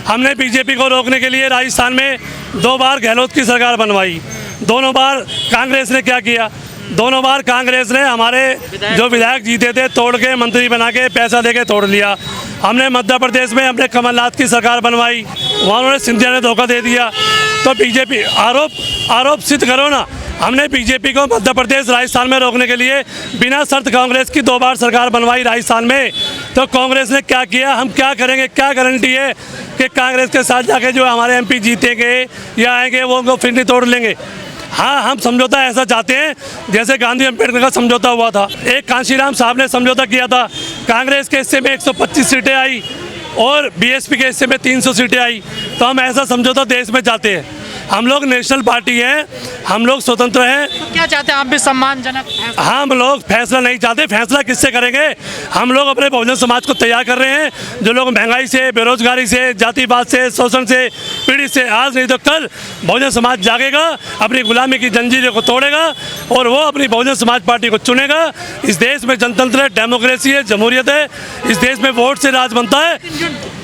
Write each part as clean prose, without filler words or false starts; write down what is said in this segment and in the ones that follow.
हमने बीजेपी को रोकने के लिए राजस्थान में 2 बार गहलोत की सरकार बनवाई। दोनों बार कांग्रेस ने क्या किया, दोनों बार कांग्रेस ने हमारे जो विधायक जीते थे तोड़ के मंत्री बना के पैसा दे के तोड़ लिया। हमने मध्य प्रदेश में हमने कमलनाथ की सरकार बनवाई, वहाँ उन्होंने सिंधिया ने धोखा दे दिया। तो बीजेपी आरोप सिद्ध करो ना। हमने बीजेपी को मध्य प्रदेश राजस्थान में रोकने के लिए बिना शर्त कांग्रेस की 2 बार सरकार बनवाई राजस्थान में। तो कांग्रेस ने क्या किया, हम क्या करेंगे, क्या गारंटी है कि कांग्रेस के साथ जाके जो हमारे एमपी जीतेंगे या आएंगे वो उनको फिर नहीं तोड़ लेंगे। हाँ, हम समझौता ऐसा चाहते हैं जैसे गांधी अम्बेडकर का समझौता हुआ था। एक कांशीराम साहब ने समझौता किया था, कांग्रेस के हिस्से में 125 सीटें आई और बीएसपी के हिस्से में 300 सीटें आई। तो हम ऐसा समझौता देश में चाहते हैं। हम लोग नेशनल पार्टी हैं, हम लोग स्वतंत्र हैं। तो क्या चाहते हैं आप भी सम्मानजनक फैसला? हम लोग फैसला नहीं चाहते। फैसला किससे करेंगे? हम लोग अपने बहुजन समाज को तैयार कर रहे हैं। जो लोग महंगाई से, बेरोजगारी से, जातिवाद से, शोषण से पीड़ित से, आज नहीं तो कल बहुजन समाज जागेगा, अपनी गुलामी की जंजीरों को तोड़ेगा और वो अपनी बहुजन समाज पार्टी को चुनेगा। इस देश में जनतंत्र है, डेमोक्रेसी है, जमहूरियत है। इस देश में वोट से राज बनता है।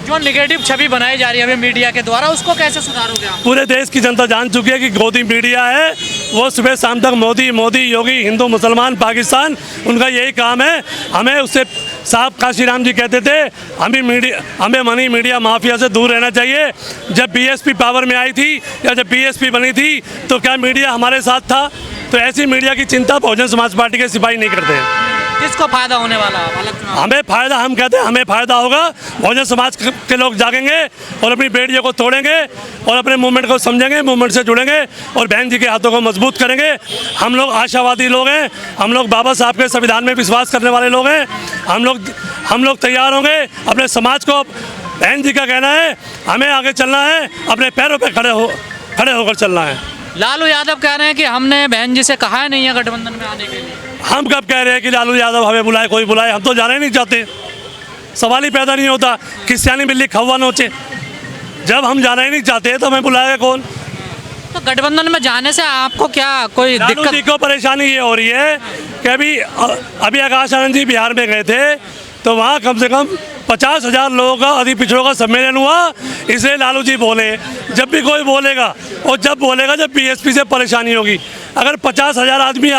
जो नेगेटिव छवि बनाई जा रही है अभी मीडिया के द्वारा, उसको कैसे सुधारोगे आप? पूरे देश की जनता जान चुकी है कि गोदी मीडिया है, वो सुबह शाम तक मोदी मोदी योगी, हिंदू मुसलमान पाकिस्तान, उनका यही काम है। हमें उससे साहब काशीराम जी कहते थे हमें मनी मीडिया माफिया से दूर रहना चाहिए। जब बीएसपी पावर में आई थी या जब बीएसपी बनी थी तो क्या मीडिया हमारे साथ था? तो ऐसी मीडिया की चिंता बहुजन समाज पार्टी के सिपाही नहीं करते हैं। किसको फायदा होने वाला है? हमें फायदा, हम कहते हैं हमें फायदा होगा। बहुजन समाज के लोग जागेंगे और अपनी बेटियों को तोड़ेंगे और अपने मूवमेंट को समझेंगे, मूवमेंट से जुड़ेंगे और बहन जी के हाथों को मजबूत करेंगे। हम लोग आशावादी लोग हैं, हम लोग बाबा साहब के संविधान में विश्वास करने वाले लोग हैं। हम लोग तैयार होंगे। अपने समाज को, बहन जी का कहना है हमें आगे चलना है, अपने पैरों पर खड़े होकर चलना है। लालू यादव कह रहे हैं कि हमने बहन जी से कहा है नहीं है गठबंधन में आने के लिए। हम कब कह रहे हैं कि लालू यादव हमें बुलाए, कोई बुलाए? हम तो जाना ही नहीं चाहते। सवाल ही पैदा नहीं होता। क्रिश्चियानी बिल्ली खौवा नोचे। जब हम जाना ही नहीं चाहते तो हमें बुलाएगा कौन? तो गठबंधन में जाने से आपको क्या कोई दिक्कत? लालू जी को परेशानी ये हो रही है कि अभी आकाश आनंद जी बिहार में गए थे तो वहाँ कम से कम 50,000 लोगों का अति पिछड़ों का सम्मेलन हुआ। इसलिए लालू जी बोले, जब भी कोई बोलेगा और जब बोलेगा जब बीएसपी से परेशानी होगी। अगर 50,000 आदमी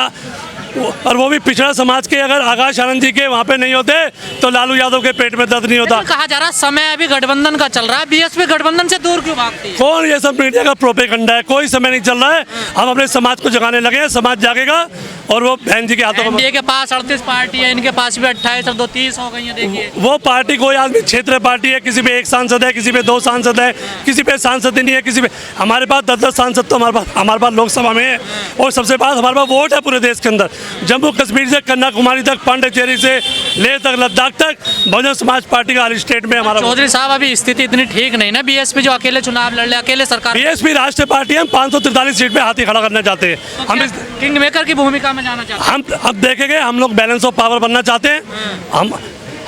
और वो भी पिछड़ा समाज के अगर आकाश आनंद जी के वहाँ पे नहीं होते तो लालू यादव के पेट में दर्द नहीं होता। कहा जा रहा समय अभी गठबंधन का चल रहा है, बीएसपी गठबंधन से दूर क्यों भागती है? कौन? ये सब मीडिया का प्रोपेगेंडा है। कोई समय नहीं चल रहा है। हम अपने समाज को जगाने लगे हैं। समाज जागेगा और वो बहन जी के हाथों में। एनडीए के पास 38 पार्टी है, इनके पास भी 28 और 2 30 हो गई है। देखिए वो पार्टी कोई आदमी क्षेत्रीय पार्टी है, किसी पे 1 सांसद है, किसी पे 2 सांसद है, किसी पे सांसद ही नहीं है, किसी पे। हमारे पास 10-10 सांसद तो हमारे पास लोकसभा में है और सबसे पास हमारे पास वोट है पूरे देश के अंदर। जम्मू कश्मीर से कन्याकुमारी तक, पांडिचेरी से लेह तक, लद्दाख तक बहुजन समाज पार्टी का हर स्टेट में हमारा। चौधरी साहब अभी स्थिति इतनी ठीक नहीं ना, बीएसपी जो अकेले चुनाव लड़ ले, अकेले सरकार। बीएसपी राष्ट्रीय पार्टी है, हम 543 सीट पे हाथी खड़ा करना चाहते हैं। तो हम किंग मेकर की भूमिका में जाना चाहते हैं। हम देखेंगे, हम लोग बैलेंस ऑफ पावर बनना चाहते हैं।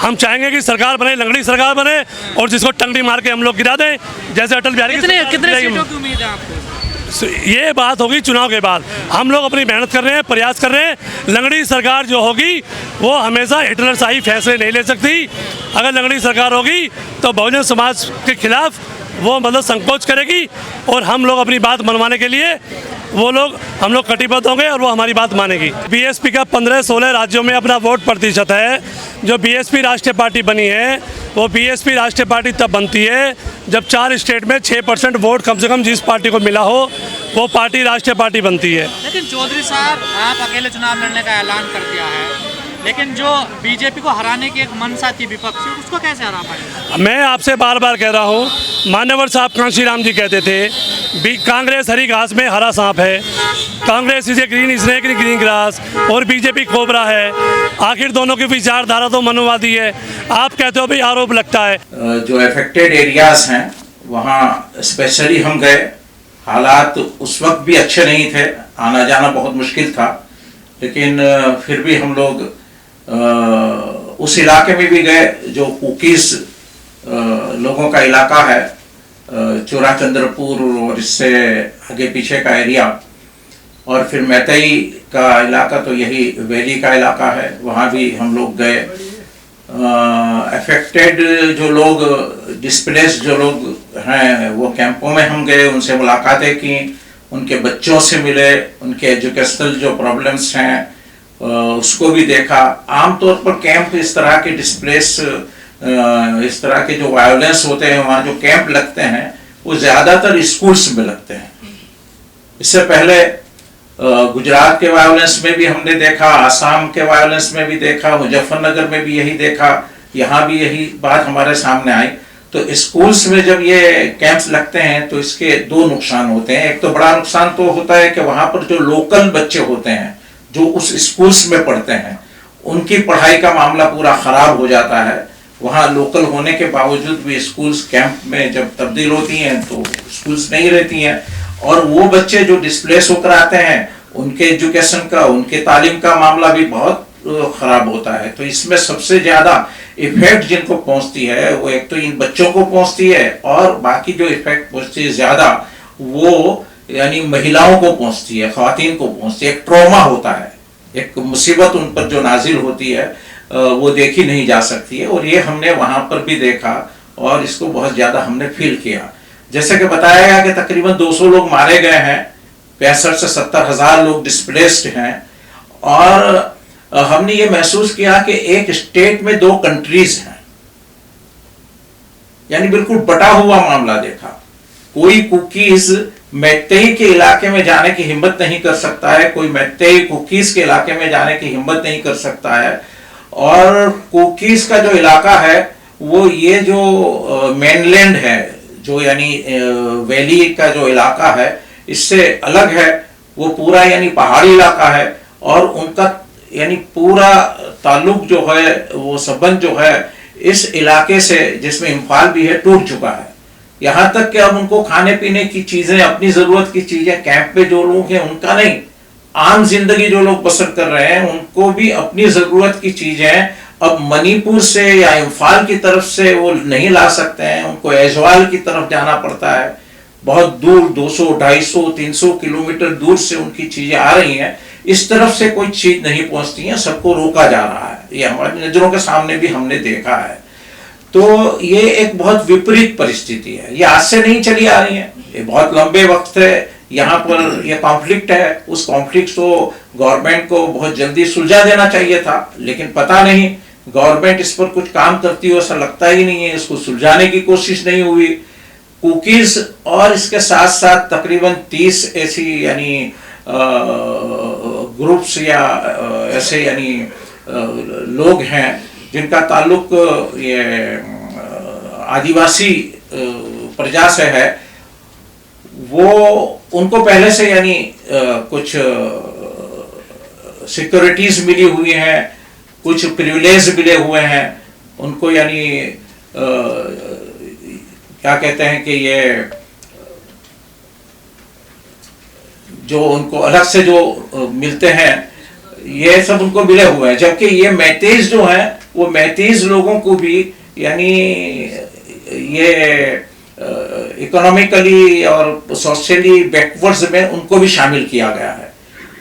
हम चाहेंगे कि सरकार बने, लंगड़ी सरकार बने और जिसको टंगड़ी मार के हम लोग गिरा दें, जैसे अटल बिहारी। कितने सीटों की उम्मीद है आपको? ये बात होगी चुनाव के बाद। हम लोग अपनी मेहनत कर रहे हैं, प्रयास कर रहे हैं। लंगड़ी सरकार जो होगी वो हमेशा हिटलरशाही फैसले नहीं ले सकती। अगर लंगड़ी सरकार होगी तो बहुजन समाज के खिलाफ वो मतलब संकोच करेगी और हम लोग अपनी बात मनवाने के लिए हम लोग कटिबद्ध होंगे और वो हमारी बात मानेगी। बीएसपी का 15-16 राज्यों में अपना वोट प्रतिशत है। जो बीएसपी राष्ट्रीय पार्टी बनी है वो बीएसपी राष्ट्रीय पार्टी तब बनती है जब 4 स्टेट में 6% वोट कम से कम जिस पार्टी को मिला हो वो पार्टी राष्ट्रीय पार्टी बनती है। लेकिन चौधरी साहब, आप अकेले चुनाव लड़ने का ऐलान कर दिया है, लेकिन जो बीजेपी को हराने की एक मंशा थी विपक्षी, उसको कैसे हरा पाएंगे? मैं आपसे बार बार कह रहा हूँ, मान्यवर साहब कांशीराम जी कहते थे कांग्रेस हरी घास में हरा सांप है, कांग्रेस इसे green snake in green grass और बीजेपी कोबरा है। आखिर दोनों की विचारधारा तो मनोवादी है। आप कहते हो भाई आरोप लगता है। जो अफेक्टेड एरियाज हैं वहाँ स्पेशली हम गए। हालात उस वक्त भी अच्छे नहीं थे, आना जाना बहुत मुश्किल था, लेकिन फिर भी हम लोग उस इलाके में भी गए जो कुकीज लोगों का इलाका है, चोरा चंद्रपुर और इससे आगे पीछे का एरिया, और फिर मैतई का इलाका तो यही वैली का इलाका है, वहाँ भी हम लोग गए अफेक्टेड जो लोग, डिस्प्लेस्ड जो लोग हैं, वो कैंपों में हम गए, उनसे मुलाकातें की, उनके बच्चों से मिले, उनके एजुकेशनल जो प्रॉब्लम्स हैं उसको भी देखा। आमतौर पर कैंप इस तरह के इस तरह के जो वायलेंस होते हैं, वहाँ जो कैंप लगते हैं वो ज़्यादातर स्कूल्स में लगते हैं। इससे पहले गुजरात के वायलेंस में भी हमने देखा, आसाम के वायलेंस में भी देखा, मुजफ्फरनगर में भी यही देखा, यहाँ भी यही बात हमारे सामने आई। तो स्कूल्स में जब ये कैंप्स लगते हैं तो इसके दो नुकसान होते हैं। एक तो बड़ा नुकसान तो होता है कि वहाँ पर जो लोकल बच्चे होते हैं जो उस स्कूल्स में पढ़ते हैं, उनकी पढ़ाई का मामला पूरा ख़राब हो जाता है। वहाँ लोकल होने के बावजूद भी स्कूल्स कैंप में जब तब्दील होती हैं तो स्कूल्स नहीं रहती हैं, और वो बच्चे जो डिस्प्लेस होकर आते हैं उनके एजुकेशन का, उनके तालीम का मामला भी बहुत ख़राब होता है। तो इसमें सबसे ज़्यादा इफेक्ट जिनको पहुंचती है वो एक तो इन बच्चों को पहुंचती है, और बाकी जो इफेक्ट पहुंचती है ज़्यादा वो यानी महिलाओं को पहुंचती है, ख़वातीन को पहुंचती है। एक ट्रॉमा होता है, एक मुसीबत उन पर जो नाजिल होती है वो देखी नहीं जा सकती है, और ये हमने वहाँ पर भी देखा और इसको बहुत ज़्यादा हमने फील किया। जैसे कि बताया गया कि तकरीबन 200 लोग मारे गए हैं, 65 से 70 हज़ार लोग डिस्प्लेस्ड हैं, और हमने ये महसूस किया कि एक स्टेट में 2 कंट्रीज हैं, यानी बिल्कुल बटा हुआ मामला देखा। कोई कुकीज मैतेई के इलाके में जाने की हिम्मत नहीं कर सकता है, कोई मैतेई कुकीज के इलाके में जाने की हिम्मत नहीं कर सकता है, और कुकीज का जो इलाका है वो ये जो मेनलैंड है, जो यानी वैली का जो इलाका है, इससे अलग है। वो पूरा यानी पहाड़ी इलाका है, और उनका यानी पूरा ताल्लुक जो है, वो संबंध जो है इस इलाके से, जिसमें इम्फाल भी है, टूट चुका है। यहाँ तक कि अब उनको खाने पीने की चीज़ें, अपनी ज़रूरत की चीज़ें, कैंप पे जो लोग हैं उनका नहीं, आम जिंदगी जो लोग बसर कर रहे हैं उनको भी अपनी ज़रूरत की चीज़ें अब मणिपुर से या इम्फाल की तरफ से वो नहीं ला सकते हैं, उनको ऐजवाल की तरफ जाना पड़ता है। बहुत दूर 200, 250, 300 किलोमीटर दूर से उनकी चीज़ें आ रही हैं, इस तरफ से कोई चीज़ नहीं पहुंचती है, सबको रोका जा रहा है। ये हमारी नज़रों के सामने भी हमने देखा है। तो ये एक बहुत विपरीत परिस्थिति है, ये आज से नहीं चली आ रही है, ये बहुत लंबे वक्त से यहाँ पर ये कॉन्फ्लिक्ट है। उस कॉन्फ्लिक्ट को गवर्नमेंट को बहुत जल्दी सुलझा देना चाहिए था, लेकिन पता नहीं गवर्नमेंट इस पर कुछ काम करती हो ऐसा लगता ही नहीं है, इसको सुलझाने की कोशिश नहीं हुई। कुकीज और इसके साथ साथ तकरीबन 30 ऐसी यानी ग्रुप्स या ऐसे यानी लोग हैं जिनका ताल्लुक ये आदिवासी प्रजा से है, वो उनको पहले से यानी कुछ सिक्योरिटीज मिली हुई हैं, कुछ प्रिविलेज मिले हुए हैं उनको, यानी क्या कहते हैं कि ये जो उनको अलग से जो मिलते हैं, ये सब उनको मिले हुए हैं। जबकि ये मैतेज जो हैं वो मैतेज लोगों को भी यानी ये इकोनॉमिकली और सोशली बैकवर्ड्स में उनको भी शामिल किया गया है।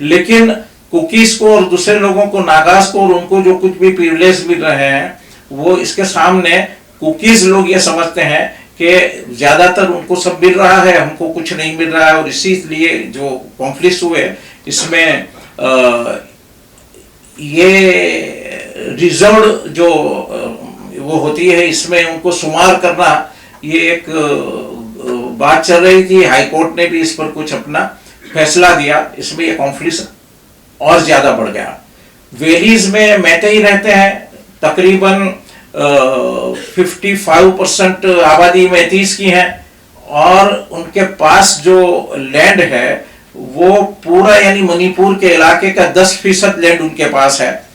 लेकिन कुकीज को और दूसरे लोगों को, नागास को, और उनको जो कुछ भी प्रिविलेज मिल रहे हैं वो इसके सामने कुकीज लोग ये समझते हैं कि ज़्यादातर उनको सब मिल रहा है, हमको कुछ नहीं मिल रहा है। और इसीलिए जो कॉन्फ्लिक्ट हुए इसमें ये रिजर्व जो वो होती है, इसमें उनको शुमार करना, ये एक बात चल रही थी। हाई कोर्ट ने भी इस पर कुछ अपना फैसला दिया, इसमें ये कॉन्फ्लिक्ट और ज़्यादा बढ़ गया। वैलीज में मैतेई रहते हैं, तकरीबन 55% आबादी मैतीस की है, और उनके पास जो लैंड है वो पूरा यानी मणिपुर के इलाके का 10% लैंड उनके पास है।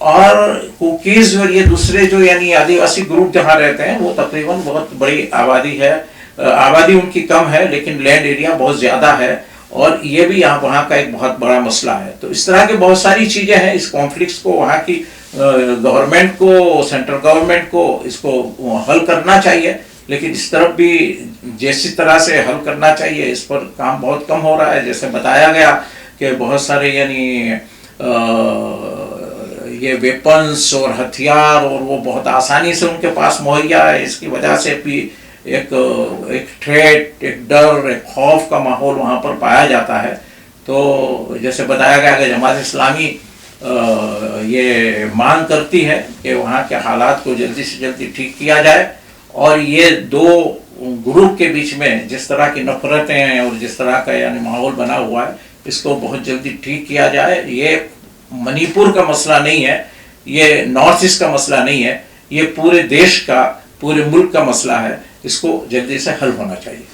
और कुकीज और ये दूसरे जो यानी आदिवासी ग्रुप जहाँ रहते हैं वो तकरीबन बहुत बड़ी आबादी है, आबादी उनकी कम है लेकिन लैंड एरिया बहुत ज़्यादा है, और ये भी यहाँ वहाँ का एक बहुत बड़ा मसला है। तो इस तरह के बहुत सारी चीज़ें हैं। इस कॉन्फ्लिक्ट्स को वहाँ की गवर्नमेंट को, सेंट्रल गवर्नमेंट को इसको हल करना चाहिए, लेकिन इस तरफ भी जैसी तरह से हल करना चाहिए इस पर काम बहुत कम हो रहा है। जैसे बताया गया कि बहुत सारे यानी ये वेपन्स और हथियार और वो बहुत आसानी से उनके पास मुहैया है, इसकी वजह से भी एक थ्रेट, एक डर, एक खौफ का माहौल वहाँ पर पाया जाता है। तो जैसे बताया गया कि जमात इस्लामी ये मांग करती है कि वहाँ के हालात को जल्दी से जल्दी ठीक किया जाए और ये दो ग्रुप के बीच में जिस तरह की नफरतें हैं और जिस तरह का यानी माहौल बना हुआ है, इसको बहुत जल्दी ठीक किया जाए। ये मणिपुर का मसला नहीं है, ये नॉर्थ ईस्ट का मसला नहीं है, ये पूरे देश का, पूरे मुल्क का मसला है। इसको जल्दी से हल होना चाहिए।